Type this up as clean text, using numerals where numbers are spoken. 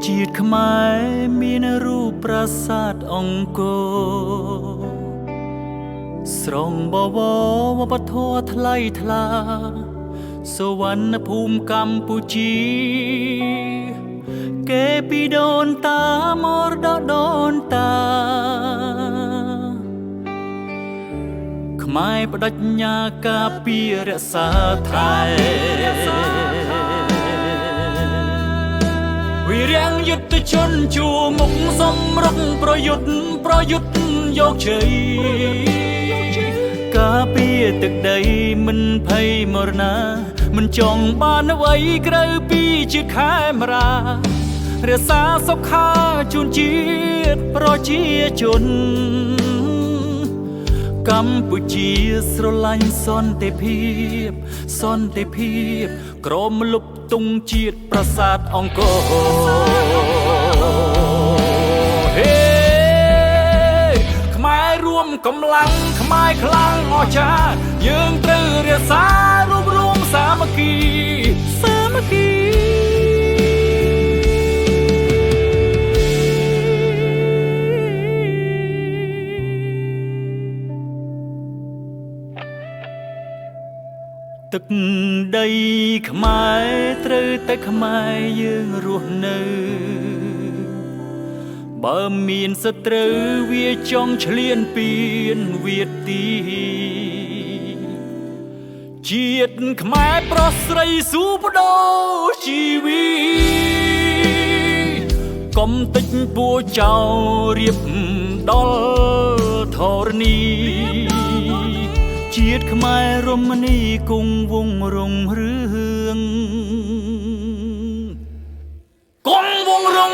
ជាតិខ្មែរមានរូបប្រាសាទអង្គរស្រងបវរវប្បធម៌ថ្លៃថ្លាសវណ្ណភូមិកម្ពុជាគេពីដូនតាមរតកដូនតាខ្មែរបដិញ្ញាការពាររក្សាថែវិរាំងយុទ្ធជនជួមុខសម្រុកប្រយុទ្ធយកជ័យការពារទឹកដីមិនភ័យមរណាមិនចង់បានអ្វីក្រៅពីជាតិខេមរារក្សាសុខាជូនជាតិប្រជាជនកម្ពុជាស្រឡាញ់សន្តិភាពក្រមលុបទង់ជាតិប្រាសាទអង្គរហេខ្មែររួមកម្លាំងខ្មែរខ្លាំងអស្ចារ្យយើងត្រូវរក្សារួបរวมសាមគ្គីទឹកដីខ្មែរត្រូវតែខ្មែរយើងរស់នៅបើមានសត្រូវវាចង់ឈ្លានពានវាទីជាតិខ្មែរប្រុសស្រីស៊ូបដូរជីវីកុំតិចពួរចោលរៀបដល់ធរណីជាតិខ្មែររមនីគង់វង្សរុងរឿងគង់វង្សរុង